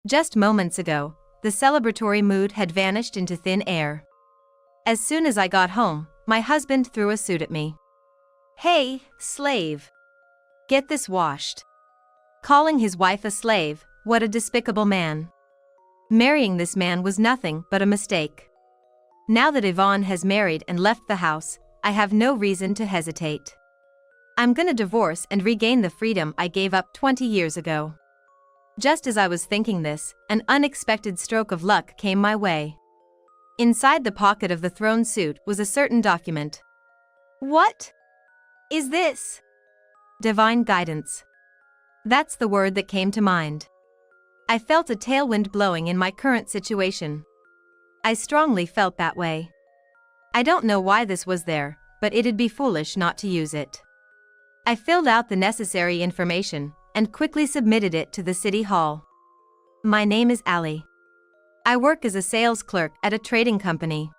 Just moments ago, the celebratory mood had vanished into thin air. As soon as I got home, my husband threw a suit at me. "Hey, slave! Get this washed." Calling his wife a slave, what a despicable man. Marrying this man was nothing but a mistake. Now that Yvonne has married and left the house, I have no reason to hesitate. I'm gonna divorce and regain the freedom I gave up 20 years ago. Just as I was thinking this, an unexpected stroke of luck came my way. Inside the pocket of the thrown suit was a certain document. What is this? Divine guidance. That's the word that came to mind. I felt a tailwind blowing in my current situation. I strongly felt that way. I don't know why this was there, but it'd be foolish not to use it. I filled out the necessary information and quickly submitted it to the city hall. My name is Allie. I work as a sales clerk at a trading company.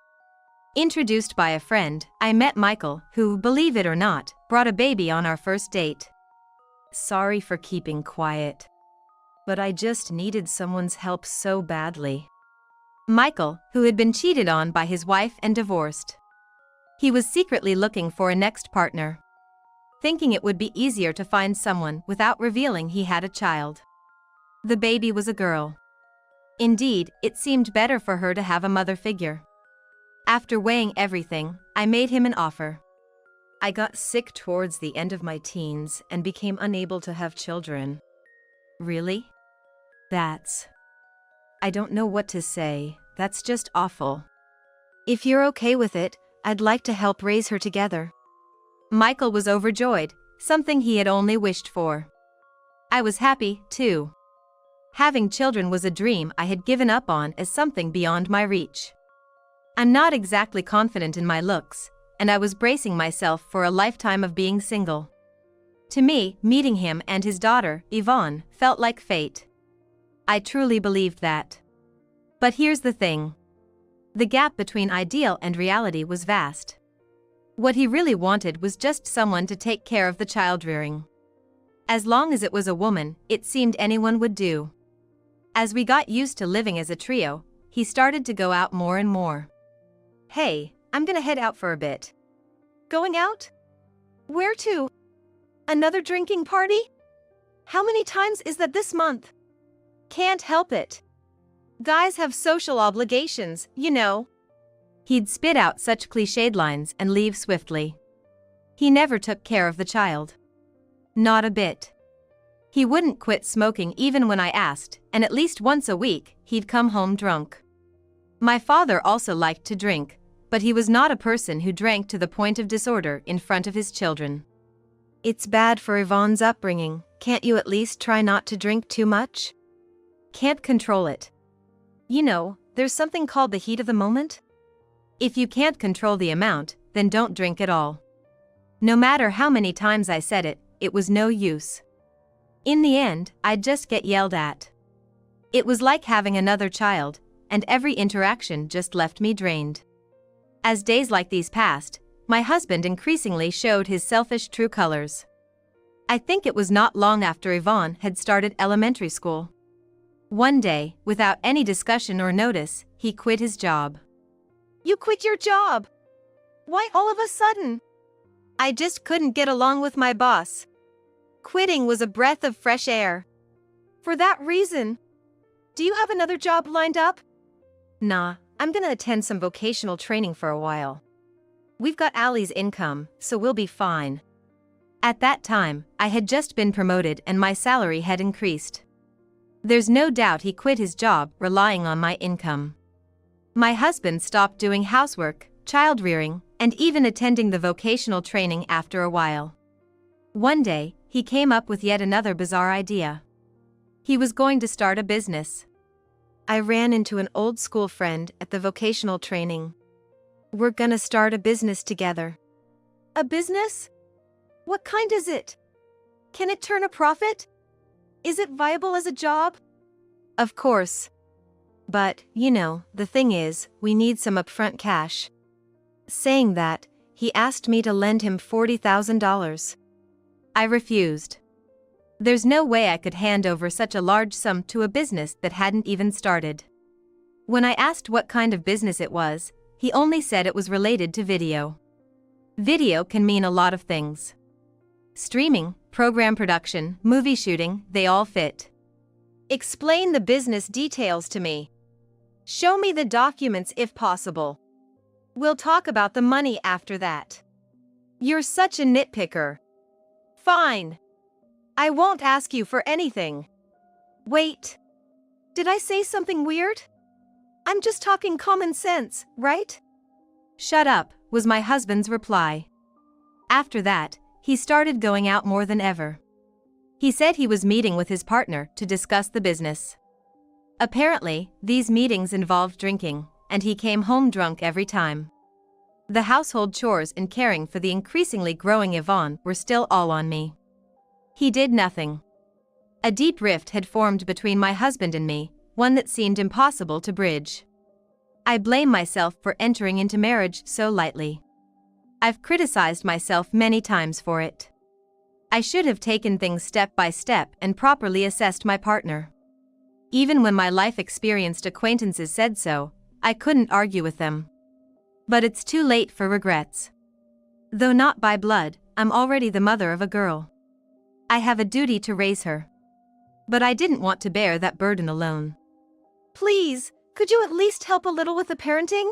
Introduced by a friend, I met Michael, who, believe it or not, brought a baby on our first date. Sorry for keeping quiet, but I just needed someone's help so badly. Michael, who had been cheated on by his wife and divorced. He was secretly looking for a next partner, thinking it would be easier to find someone without revealing he had a child. The baby was a girl. Indeed, it seemed better for her to have a mother figure. After weighing everything, I made him an offer. I got sick towards the end of my teens and became unable to have children. Really? I don't know what to say, that's just awful. If you're okay with it, I'd like to help raise her together. Michael was overjoyed, something he had only wished for. I was happy, too. Having children was a dream I had given up on as something beyond my reach. I'm not exactly confident in my looks, and I was bracing myself for a lifetime of being single. To me, meeting him and his daughter, Yvonne, felt like fate. I truly believed that. But here's the thing. The gap between ideal and reality was vast. What he really wanted was just someone to take care of the child rearing. As long as it was a woman, it seemed anyone would do. As we got used to living as a trio, he started to go out more and more. Hey, I'm gonna head out for a bit. Going out? Where to? Another drinking party? How many times is that this month? Can't help it. Guys have social obligations, you know. He'd spit out such cliched lines and leave swiftly. He never took care of the child. Not a bit. He wouldn't quit smoking even when I asked, and at least once a week, he'd come home drunk. My father also liked to drink, but he was not a person who drank to the point of disorder in front of his children. It's bad for Yvonne's upbringing, can't you at least try not to drink too much? Can't control it. You know, there's something called the heat of the moment. If you can't control the amount, then don't drink at all. No matter how many times I said it, it was no use. In the end, I'd just get yelled at. It was like having another child, and every interaction just left me drained. As days like these passed, my husband increasingly showed his selfish true colors. I think it was not long after Yvonne had started elementary school. One day, without any discussion or notice, he quit his job. You quit your job? Why all of a sudden? I just couldn't get along with my boss. Quitting was a breath of fresh air. For that reason. Do you have another job lined up? Nah, I'm gonna attend some vocational training for a while. We've got Allie's income, so we'll be fine. At that time, I had just been promoted and my salary had increased. There's no doubt he quit his job relying on my income. My husband stopped doing housework, child rearing, and even attending the vocational training after a while. One day, he came up with yet another bizarre idea. He was going to start a business. I ran into an old school friend at the vocational training. We're gonna start a business together. A business? What kind is it? Can it turn a profit? Is it viable as a job? Of course. But, you know, the thing is, we need some upfront cash. Saying that, he asked me to lend him $40,000. I refused. There's no way I could hand over such a large sum to a business that hadn't even started. When I asked what kind of business it was, he only said it was related to video. Video can mean a lot of things. Streaming, program production, movie shooting, they all fit. Explain the business details to me. Show me the documents if possible. We'll talk about the money after that. You're such a nitpicker. Fine. I won't ask you for anything. Wait. Did I say something weird? I'm just talking common sense, right? Shut up, was my husband's reply. After that, he started going out more than ever. He said he was meeting with his partner to discuss the business. Apparently, these meetings involved drinking, and he came home drunk every time. The household chores and caring for the increasingly growing Yvonne were still all on me. He did nothing. A deep rift had formed between my husband and me, one that seemed impossible to bridge. I blame myself for entering into marriage so lightly. I've criticized myself many times for it. I should have taken things step by step and properly assessed my partner. Even when my life-experienced acquaintances said so, I couldn't argue with them. But it's too late for regrets. Though not by blood, I'm already the mother of a girl. I have a duty to raise her. But I didn't want to bear that burden alone. Please, could you at least help a little with the parenting?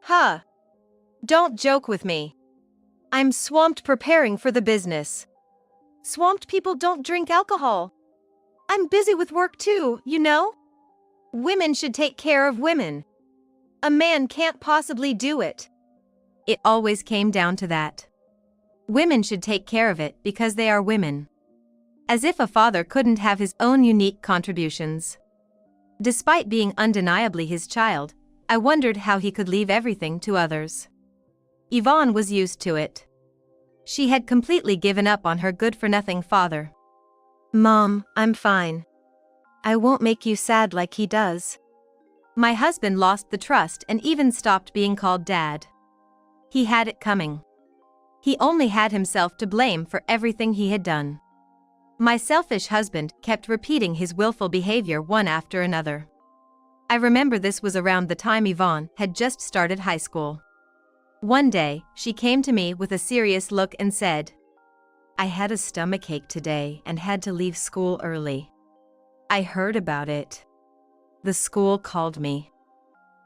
Huh. Don't joke with me. I'm swamped preparing for the business. Swamped people don't drink alcohol. I'm busy with work too, you know? Women should take care of women. A man can't possibly do it. It always came down to that. Women should take care of it because they are women. As if a father couldn't have his own unique contributions. Despite being undeniably his child, I wondered how he could leave everything to others. Yvonne was used to it. She had completely given up on her good-for-nothing father. Mom, I'm fine. I won't make you sad like he does. My husband lost the trust and even stopped being called Dad. He had it coming. He only had himself to blame for everything he had done. My selfish husband kept repeating his willful behavior one after another. I remember this was around the time Yvonne had just started high school. One day, she came to me with a serious look and said, "I had a stomachache today and had to leave school early. I heard about it. The school called me.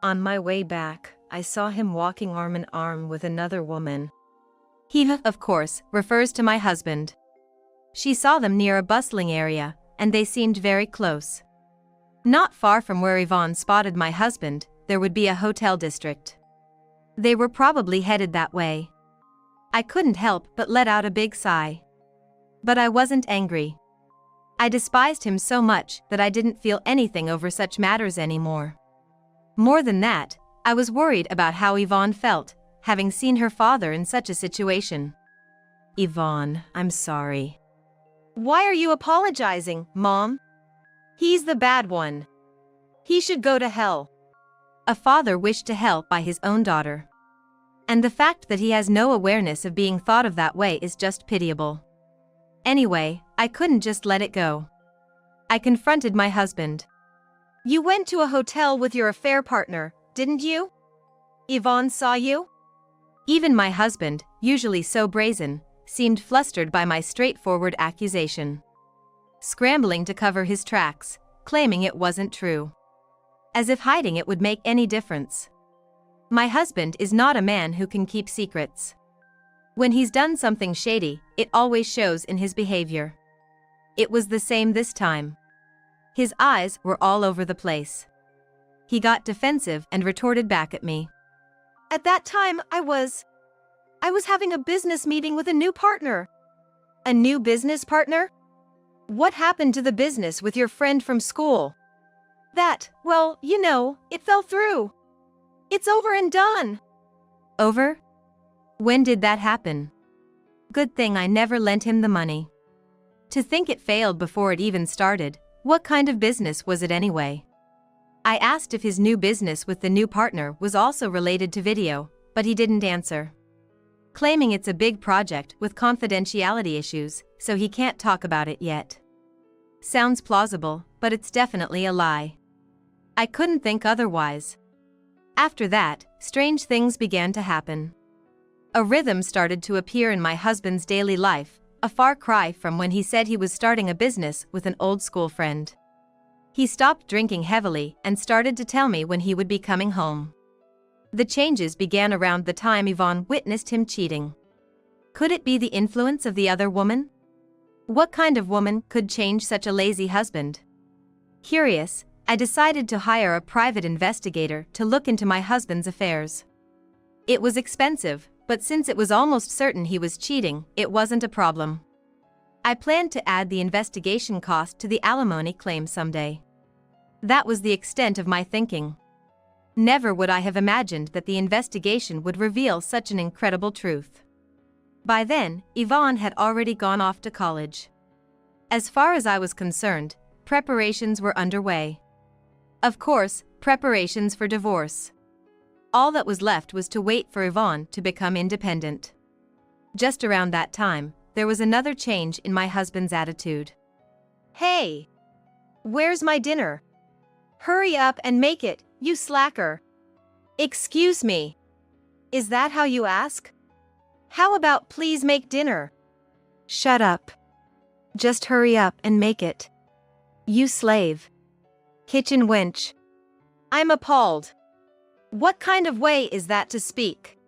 On my way back, I saw him walking arm in arm with another woman." He, of course, refers to my husband. She saw them near a bustling area, and they seemed very close. Not far from where Yvonne spotted my husband, there would be a hotel district. They were probably headed that way. I couldn't help but let out a big sigh. But I wasn't angry. I despised him so much that I didn't feel anything over such matters anymore. More than that, I was worried about how Yvonne felt, having seen her father in such a situation. "Yvonne, I'm sorry." "Why are you apologizing, Mom? He's the bad one. He should go to hell." A father wished to hell by his own daughter. And the fact that he has no awareness of being thought of that way is just pitiable. Anyway, I couldn't just let it go. I confronted my husband. "You went to a hotel with your affair partner, didn't you? Yvonne saw you?" Even my husband, usually so brazen, seemed flustered by my straightforward accusation. Scrambling to cover his tracks, claiming it wasn't true. As if hiding it would make any difference. My husband is not a man who can keep secrets. When he's done something shady, it always shows in his behavior. It was the same this time. His eyes were all over the place. He got defensive and retorted back at me. "At that time, I was having a business meeting with a new partner." "A new business partner? What happened to the business with your friend from school?" "Well, you know, it fell through. It's over and done." "Over? When did that happen?" Good thing I never lent him the money. To think it failed before it even started. What kind of business was it anyway? I asked if his new business with the new partner was also related to video, but he didn't answer. claiming it's a big project with confidentiality issues, so he can't talk about it yet. Sounds plausible, but it's definitely a lie. I couldn't think otherwise. After that, strange things began to happen. A rhythm started to appear in my husband's daily life, a far cry from when he said he was starting a business with an old school friend. He stopped drinking heavily and started to tell me when he would be coming home. The changes began around the time Yvonne witnessed him cheating. Could it be the influence of the other woman? What kind of woman could change such a lazy husband? Curious, I decided to hire a private investigator to look into my husband's affairs. It was expensive, but since it was almost certain he was cheating, it wasn't a problem. I planned to add the investigation cost to the alimony claim someday. That was the extent of my thinking. Never would I have imagined that the investigation would reveal such an incredible truth. By then, Yvonne had already gone off to college. As far as I was concerned, preparations were underway. Of course, preparations for divorce. All that was left was to wait for Yvonne to become independent. Just around that time, there was another change in my husband's attitude. "Hey! Where's my dinner? Hurry up and make it, you slacker!" "Excuse me. Is that how you ask? How about please make dinner?" "Shut up. Just hurry up and make it. You slave. Kitchen wench." I'm appalled. What kind of way is that to speak?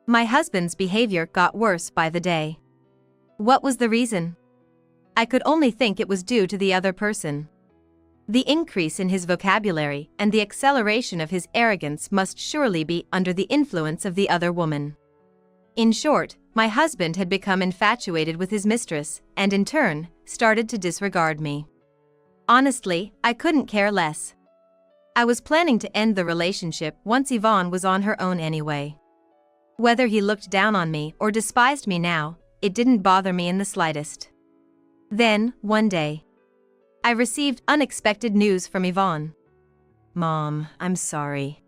My husband's behavior got worse by the day. What was the reason? I could only think it was due to the other person. The increase in his vocabulary and the acceleration of his arrogance must surely be under the influence of the other woman. In short, my husband had become infatuated with his mistress and in turn, started to disregard me. Honestly, I couldn't care less. I was planning to end the relationship once Yvonne was on her own anyway. Whether he looked down on me or despised me now, it didn't bother me in the slightest. Then, one day, I received unexpected news from Yvonne. "Mom, I'm sorry.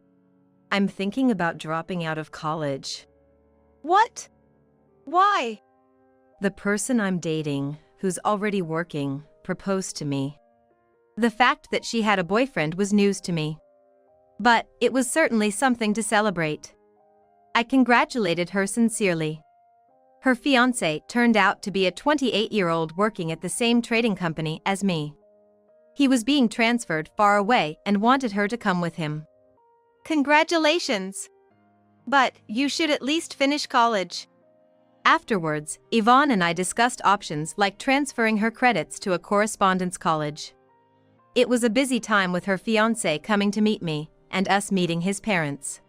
I'm thinking about dropping out of college." "What? Why?" "The person I'm dating, who's already working, proposed to me." The fact that she had a boyfriend was news to me. But it was certainly something to celebrate. I congratulated her sincerely. Her fiancé turned out to be a 28-year-old working at the same trading company as me. He was being transferred far away and wanted her to come with him. "Congratulations! But you should at least finish college." Afterwards, Yvonne and I discussed options like transferring her credits to a correspondence college. It was a busy time with her fiancé coming to meet me, and us meeting his parents.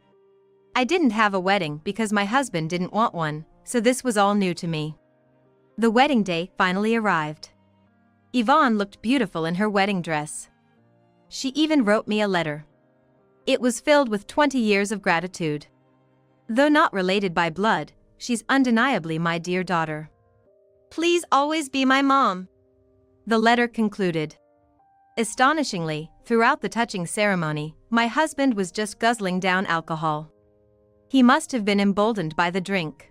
I didn't have a wedding because my husband didn't want one, so this was all new to me. The wedding day finally arrived. Yvonne looked beautiful in her wedding dress. She even wrote me a letter. It was filled with 20 years of gratitude. Though not related by blood, she's undeniably my dear daughter. "Please always be my mom," the letter concluded. Astonishingly, throughout the touching ceremony, my husband was just guzzling down alcohol. He must have been emboldened by the drink.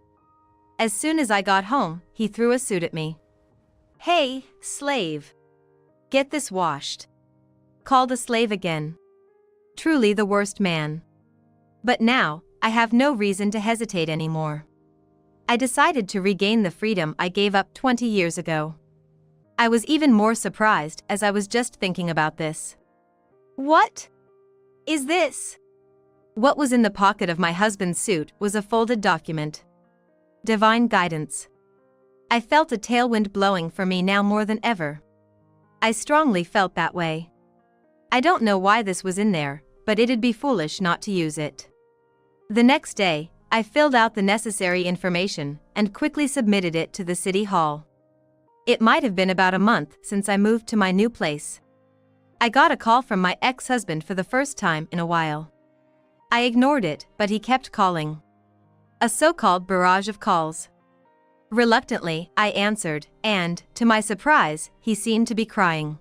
As soon as I got home, he threw a suit at me. "Hey, slave! Get this washed." Called a slave again. Truly the worst man. But now, I have no reason to hesitate anymore. I decided to regain the freedom I gave up 20 years ago. I was even more surprised as I was just thinking about this. "What is this?" What was in the pocket of my husband's suit was a folded document. Divine guidance. I felt a tailwind blowing for me now more than ever. I strongly felt that way. I don't know why this was in there, but it'd be foolish not to use it. The next day, I filled out the necessary information and quickly submitted it to the city hall. It might have been about a month since I moved to my new place. I got a call from my ex-husband for the first time in a while. I ignored it, but he kept calling. A so-called barrage of calls. Reluctantly, I answered, and, to my surprise, he seemed to be crying.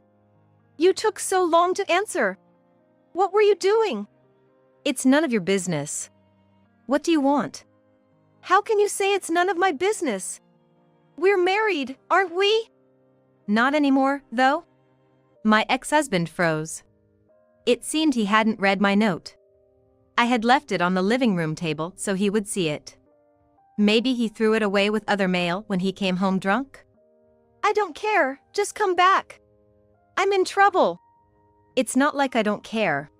"You took so long to answer. What were you doing?" "It's none of your business. What do you want?" How can you say it's none of my business? We're married, aren't we? Not anymore, though? My ex-husband froze. It seemed he hadn't read my note. I had left it on the living room table so he would see it. Maybe he threw it away with other mail when he came home drunk? I don't care, just come back. I'm in trouble. It's not like I don't care.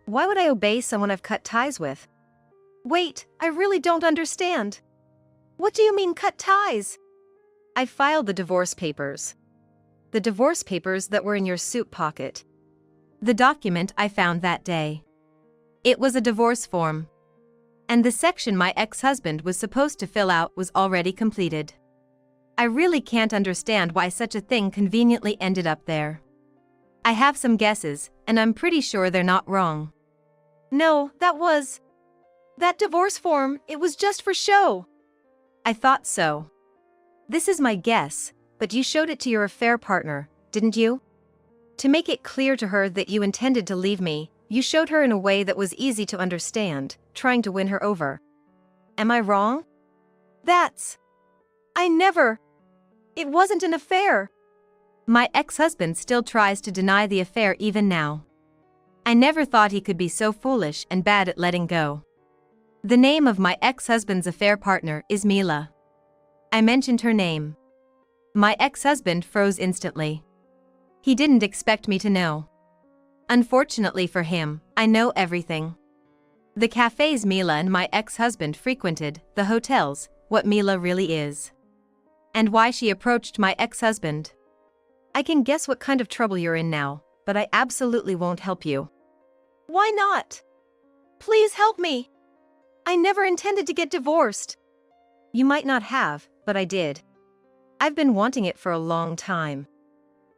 Why would I obey someone I've cut ties with? Wait, I really don't understand. What do you mean cut ties? I filed the divorce papers. The divorce papers that were in your suit pocket. The document I found that day. It was a divorce form. And the section my ex-husband was supposed to fill out was already completed. I really can't understand why such a thing conveniently ended up there. I have some guesses, and I'm pretty sure they're not wrong. No, that divorce form, it was just for show. I thought so. This is my guess, but you showed it to your affair partner, didn't you? To make it clear to her that you intended to leave me, you showed her in a way that was easy to understand, trying to win her over. Am I wrong? It wasn't an affair. My ex-husband still tries to deny the affair even now. I never thought he could be so foolish and bad at letting go. The name of my ex-husband's affair partner is Mila. I mentioned her name. My ex-husband froze instantly. He didn't expect me to know. Unfortunately for him, I know everything. The cafes Mila and my ex-husband frequented, the hotels, what Mila really is. And why she approached my ex-husband. I can guess what kind of trouble you're in now, but I absolutely won't help you. Why not? Please help me. I never intended to get divorced. You might not have, but I did. I've been wanting it for a long time.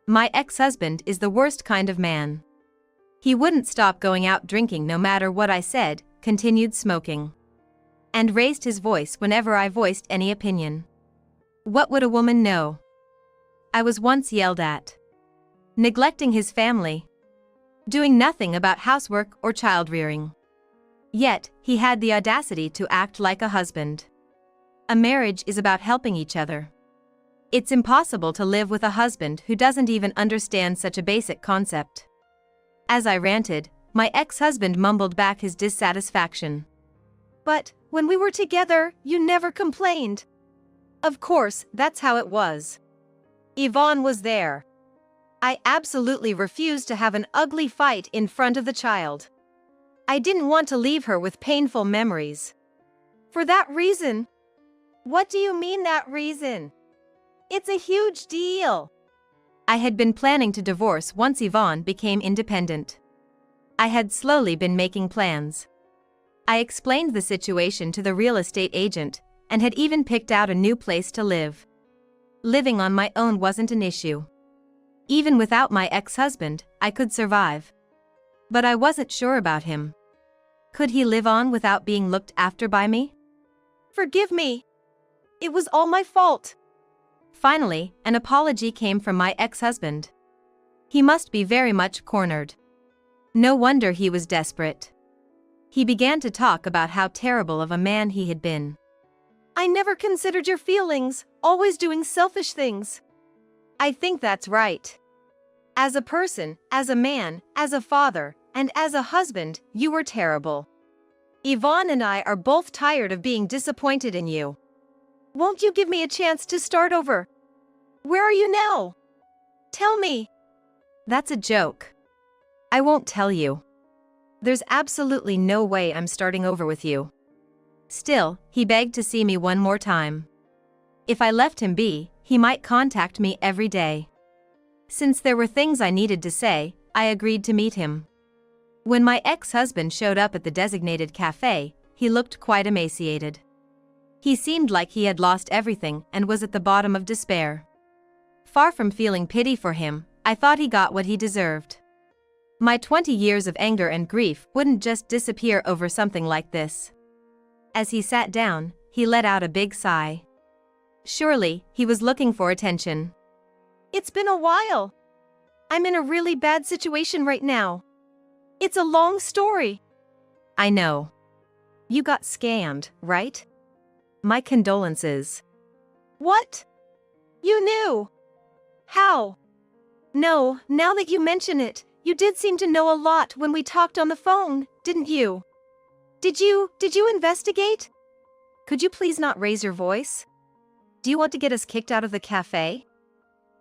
My ex-husband is the worst kind of man. He wouldn't stop going out drinking no matter what I said, continued smoking. And raised his voice whenever I voiced any opinion. What would a woman know? I was once yelled at. Neglecting his family. Doing nothing about housework or child rearing. Yet, he had the audacity to act like a husband. A marriage is about helping each other. It's impossible to live with a husband who doesn't even understand such a basic concept. As I ranted, my ex-husband mumbled back his dissatisfaction. But, when we were together, you never complained. Of course, that's how it was. Yvonne was there. I absolutely refused to have an ugly fight in front of the child. I didn't want to leave her with painful memories. For that reason. What do you mean that reason? It's a huge deal. I had been planning to divorce once Yvonne became independent. I had slowly been making plans. I explained the situation to the real estate agent, and had even picked out a new place to live. Living on my own wasn't an issue. Even without my ex-husband, I could survive. But I wasn't sure about him. Could he live on without being looked after by me? Forgive me. It was all my fault. Finally, an apology came from my ex-husband. He must be very much cornered. No wonder he was desperate. He began to talk about how terrible of a man he had been. I never considered your feelings, always doing selfish things. I think that's right. As a person, as a man, as a father, and as a husband, you were terrible. Yvonne and I are both tired of being disappointed in you. Won't you give me a chance to start over? Where are you now? Tell me. That's a joke. I won't tell you. There's absolutely no way I'm starting over with you. Still, he begged to see me one more time. If I left him be, he might contact me every day. Since there were things I needed to say, I agreed to meet him. When my ex-husband showed up at the designated cafe, he looked quite emaciated. He seemed like he had lost everything and was at the bottom of despair. Far from feeling pity for him, I thought he got what he deserved. My 20 years of anger and grief wouldn't just disappear over something like this. As he sat down, he let out a big sigh. Surely, he was looking for attention. It's been a while. I'm in a really bad situation right now. It's a long story. I know. You got scammed, right? My condolences. What? You knew? How? No, now that you mention it, you did seem to know a lot when we talked on the phone, didn't you? Did you investigate? Could you please not raise your voice? Do you want to get us kicked out of the cafe?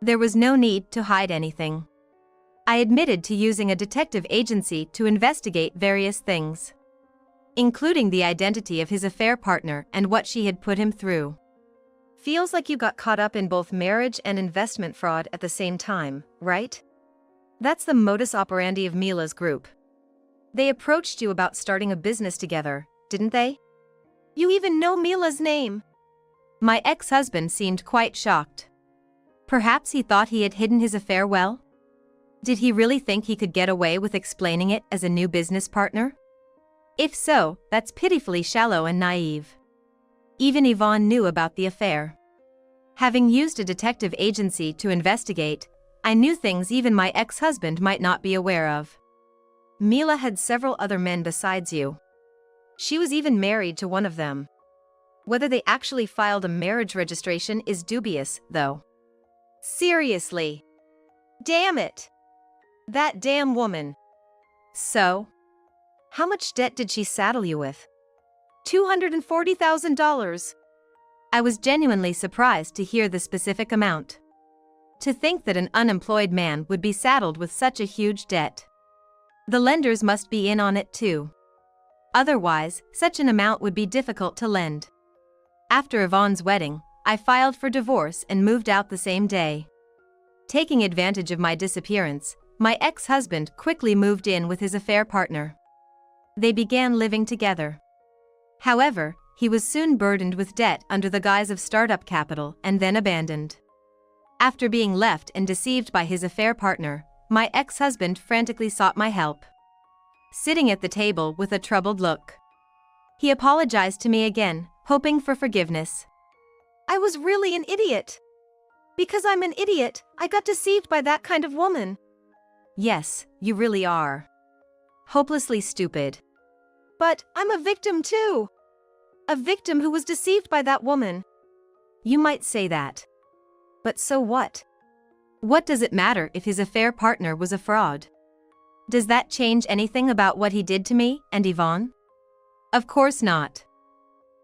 There was no need to hide anything. I admitted to using a detective agency to investigate various things, including the identity of his affair partner and what she had put him through. Feels like you got caught up in both marriage and investment fraud at the same time, right? That's the modus operandi of Mila's group. They approached you about starting a business together, didn't they? You even know Mila's name. My ex-husband seemed quite shocked. Perhaps he thought he had hidden his affair well? Did he really think he could get away with explaining it as a new business partner? If so, that's pitifully shallow and naive. Even Yvonne knew about the affair. Having used a detective agency to investigate, I knew things even my ex-husband might not be aware of. Mila had several other men besides you. She was even married to one of them. Whether they actually filed a marriage registration is dubious, though. Seriously. Damn it. That damn woman. So? How much debt did she saddle you with? $240,000. I was genuinely surprised to hear the specific amount. To think that an unemployed man would be saddled with such a huge debt. The lenders must be in on it too. Otherwise, such an amount would be difficult to lend. After Yvonne's wedding, I filed for divorce and moved out the same day. Taking advantage of my disappearance, my ex-husband quickly moved in with his affair partner. They began living together. However, he was soon burdened with debt under the guise of startup capital and then abandoned. After being left and deceived by his affair partner, my ex-husband frantically sought my help. Sitting at the table with a troubled look, he apologized to me again, hoping for forgiveness. I was really an idiot. Because I'm an idiot, I got deceived by that kind of woman. Yes, you really are. Hopelessly stupid. But I'm a victim too. A victim who was deceived by that woman. You might say that. But so what? What does it matter if his affair partner was a fraud? Does that change anything about what he did to me and Yvonne? Of course not.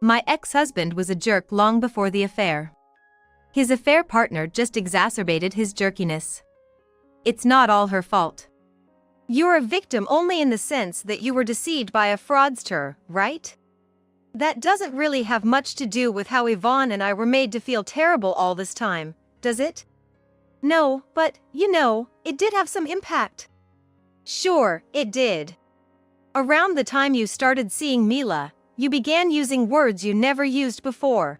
My ex-husband was a jerk long before the affair. His affair partner just exacerbated his jerkiness. It's not all her fault. You're a victim only in the sense that you were deceived by a fraudster, right? That doesn't really have much to do with how Yvonne and I were made to feel terrible all this time, does it? No, but, it did have some impact. Sure, it did. Around the time you started seeing Mila, you began using words you never used before.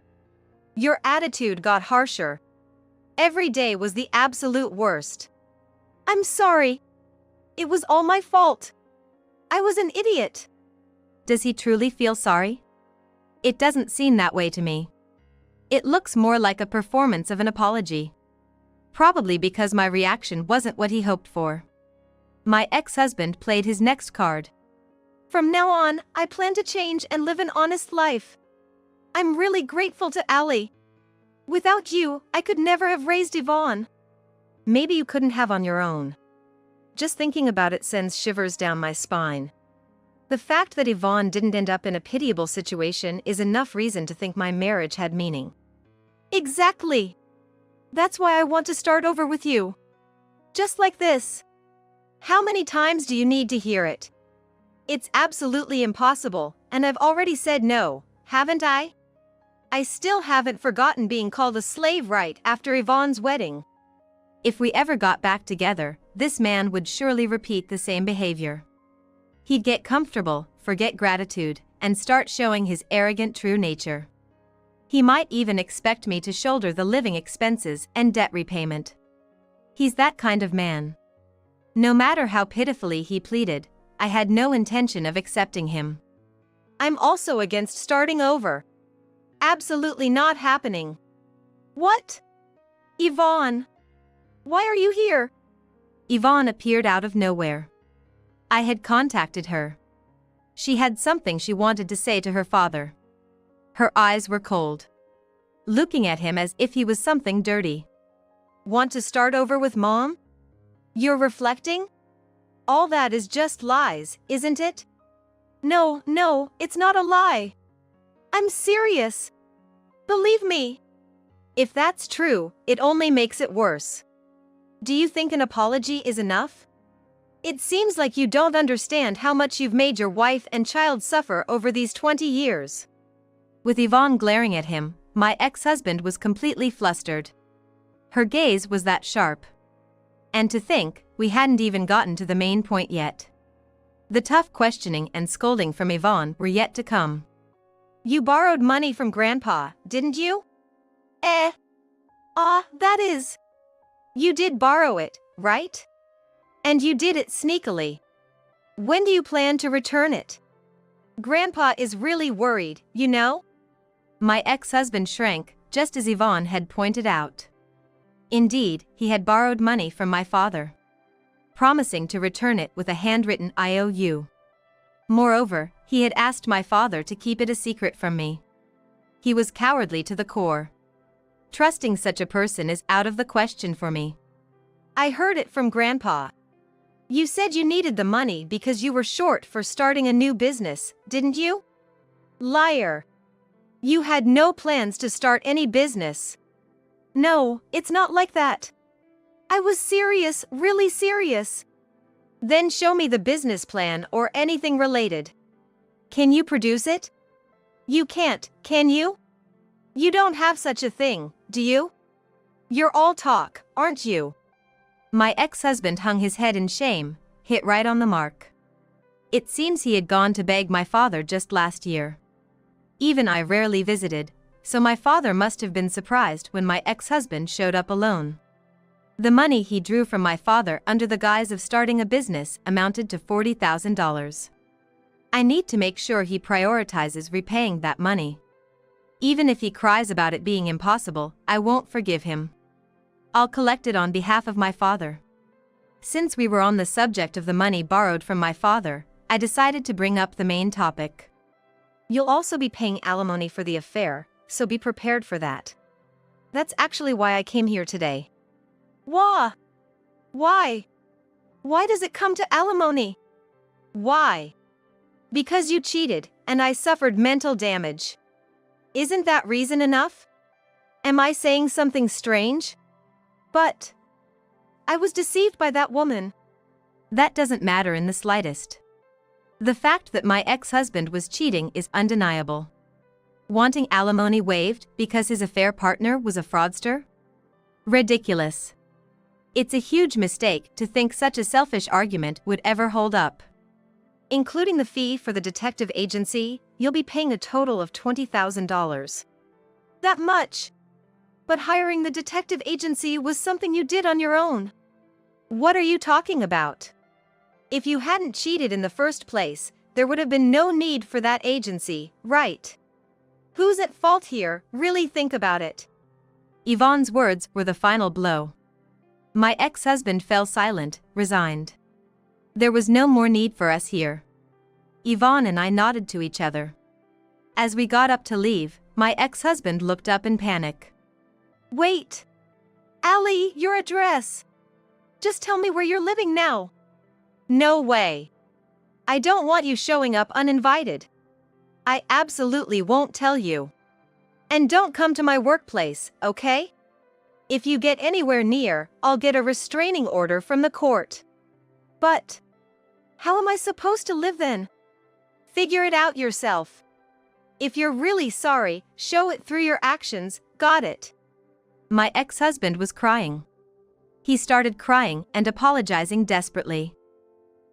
Your attitude got harsher. Every day was the absolute worst. I'm sorry. It was all my fault. I was an idiot. Does he truly feel sorry? It doesn't seem that way to me. It looks more like a performance of an apology. Probably because my reaction wasn't what he hoped for. My ex-husband played his next card. From now on, I plan to change and live an honest life. I'm really grateful to Allie. Without you, I could never have raised Yvonne. Maybe you couldn't have on your own. Just thinking about it sends shivers down my spine. The fact that Yvonne didn't end up in a pitiable situation is enough reason to think my marriage had meaning. Exactly. That's why I want to start over with you. Just like this. How many times do you need to hear it? It's absolutely impossible, and I've already said no, haven't I? I still haven't forgotten being called a slave right after Yvonne's wedding. If we ever got back together, this man would surely repeat the same behavior. He'd get comfortable, forget gratitude, and start showing his arrogant true nature. He might even expect me to shoulder the living expenses and debt repayment. He's that kind of man. No matter how pitifully he pleaded, I had no intention of accepting him. I'm also against starting over. Absolutely not happening. What? Yvonne. Why are you here? Yvonne appeared out of nowhere. I had contacted her. She had something she wanted to say to her father. Her eyes were cold, looking at him as if he was something dirty. Want to start over with Mom? You're reflecting? All that is just lies, isn't it? No, it's not a lie. I'm serious. Believe me. If that's true, it only makes it worse. Do you think an apology is enough? It seems like you don't understand how much you've made your wife and child suffer over these 20 years. With Yvonne glaring at him, my ex-husband was completely flustered. Her gaze was that sharp. And to think, we hadn't even gotten to the main point yet. The tough questioning and scolding from Yvonne were yet to come. You borrowed money from Grandpa, didn't you? That is. You did borrow it, right? And you did it sneakily. When do you plan to return it? Grandpa is really worried, you know? My ex-husband shrank, just as Yvonne had pointed out. Indeed, he had borrowed money from my father, promising to return it with a handwritten IOU. Moreover, he had asked my father to keep it a secret from me. He was cowardly to the core. Trusting such a person is out of the question for me. I heard it from Grandpa. You said you needed the money because you were short for starting a new business, didn't you? Liar. You had no plans to start any business. No, it's not like that. I was serious, really serious. Then show me the business plan or anything related. Can you produce it? You can't, can you? You don't have such a thing, do you? You're all talk, aren't you? My ex-husband hung his head in shame, hit right on the mark. It seems he had gone to beg my father just last year. Even I rarely visited, so my father must have been surprised when my ex-husband showed up alone. The money he drew from my father under the guise of starting a business amounted to $40,000. I need to make sure he prioritizes repaying that money. Even if he cries about it being impossible, I won't forgive him. I'll collect it on behalf of my father. Since we were on the subject of the money borrowed from my father, I decided to bring up the main topic. You'll also be paying alimony for the affair, so be prepared for that. That's actually why I came here today. Why? Why does it come to alimony? Why? Because you cheated, and I suffered mental damage. Isn't that reason enough? Am I saying something strange? But I was deceived by that woman. That doesn't matter in the slightest. The fact that my ex-husband was cheating is undeniable. Wanting alimony waived because his affair partner was a fraudster? Ridiculous. It's a huge mistake to think such a selfish argument would ever hold up. Including the fee for the detective agency, you'll be paying a total of $20,000. That much? But hiring the detective agency was something you did on your own. What are you talking about? If you hadn't cheated in the first place, there would have been no need for that agency, right? Who's at fault here? Really think about it. Yvonne's words were the final blow. My ex-husband fell silent, resigned. There was no more need for us here. Yvonne and I nodded to each other. As we got up to leave, my ex-husband looked up in panic. Wait! Allie, your address! Just tell me where you're living now. No way. I don't want you showing up uninvited. I absolutely won't tell you. And don't come to my workplace, okay? If you get anywhere near, I'll get a restraining order from the court. But how am I supposed to live then? Figure it out yourself. If you're really sorry, show it through your actions, got it? My ex-husband was crying. He started crying and apologizing desperately.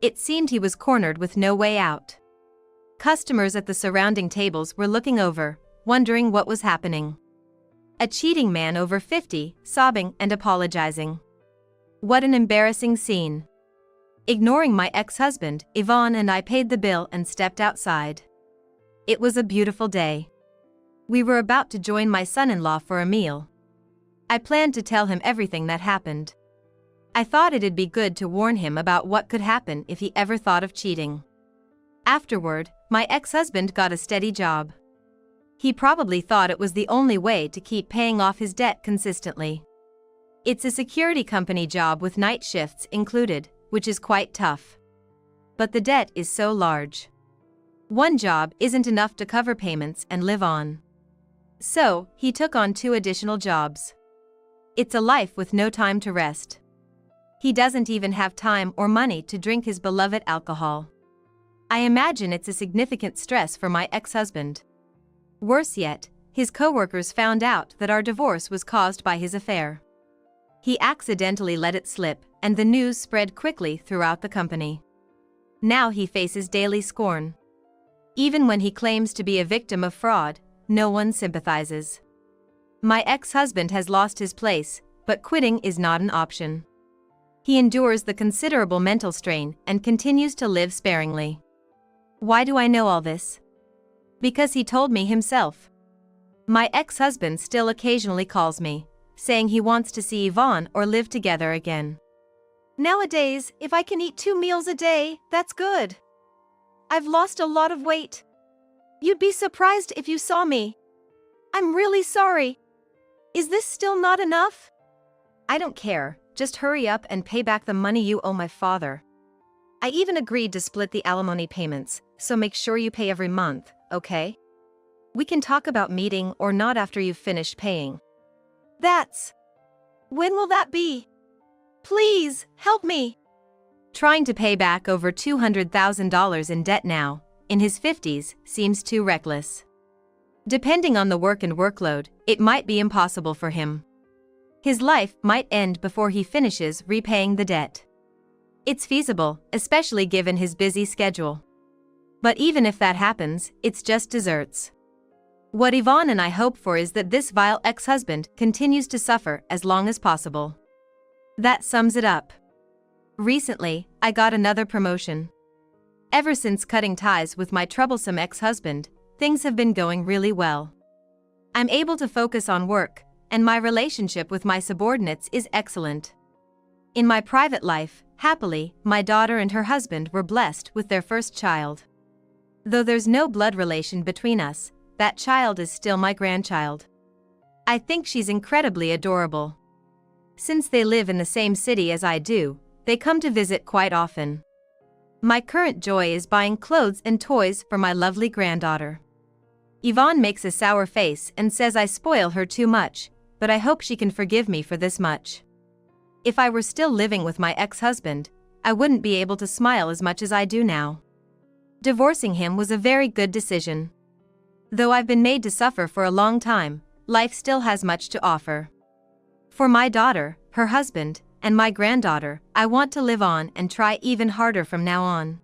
It seemed he was cornered with no way out. Customers at the surrounding tables were looking over, wondering what was happening. A cheating man over 50, sobbing and apologizing. What an embarrassing scene. Ignoring my ex-husband, Yvonne and I paid the bill and stepped outside. It was a beautiful day. We were about to join my son-in-law for a meal. I planned to tell him everything that happened. I thought it'd be good to warn him about what could happen if he ever thought of cheating. Afterward, my ex-husband got a steady job. He probably thought it was the only way to keep paying off his debt consistently. It's a security company job with night shifts included, which is quite tough. But the debt is so large. One job isn't enough to cover payments and live on. So, he took on 2 additional jobs. It's a life with no time to rest. He doesn't even have time or money to drink his beloved alcohol. I imagine it's a significant stress for my ex-husband. Worse yet, his coworkers found out that our divorce was caused by his affair. He accidentally let it slip, and the news spread quickly throughout the company. Now he faces daily scorn. Even when he claims to be a victim of fraud, no one sympathizes. My ex-husband has lost his place, but quitting is not an option. He endures the considerable mental strain and continues to live sparingly. Why do I know all this? Because he told me himself. My ex-husband still occasionally calls me, saying he wants to see Yvonne or live together again. Nowadays, if I can eat 2 meals a day, that's good. I've lost a lot of weight. You'd be surprised if you saw me. I'm really sorry. Is this still not enough? I don't care, just hurry up and pay back the money you owe my father. I even agreed to split the alimony payments, so make sure you pay every month, okay? We can talk about meeting or not after you've finished paying. When will that be? Please, help me. Trying to pay back over $200,000 in debt now, in his 50s, seems too reckless. Depending on the work and workload, it might be impossible for him. His life might end before he finishes repaying the debt. It's feasible, especially given his busy schedule. But even if that happens, it's just desserts. What Yvonne and I hope for is that this vile ex-husband continues to suffer as long as possible. That sums it up. Recently, I got another promotion. Ever since cutting ties with my troublesome ex-husband, things have been going really well. I'm able to focus on work, and my relationship with my subordinates is excellent. In my private life, happily, my daughter and her husband were blessed with their first child. Though there's no blood relation between us, that child is still my grandchild. I think she's incredibly adorable. Since they live in the same city as I do, they come to visit quite often. My current joy is buying clothes and toys for my lovely granddaughter. Yvonne makes a sour face and says I spoil her too much, but I hope she can forgive me for this much. If I were still living with my ex-husband, I wouldn't be able to smile as much as I do now. Divorcing him was a very good decision. Though I've been made to suffer for a long time, life still has much to offer. For my daughter, her husband, and my granddaughter, I want to live on and try even harder from now on.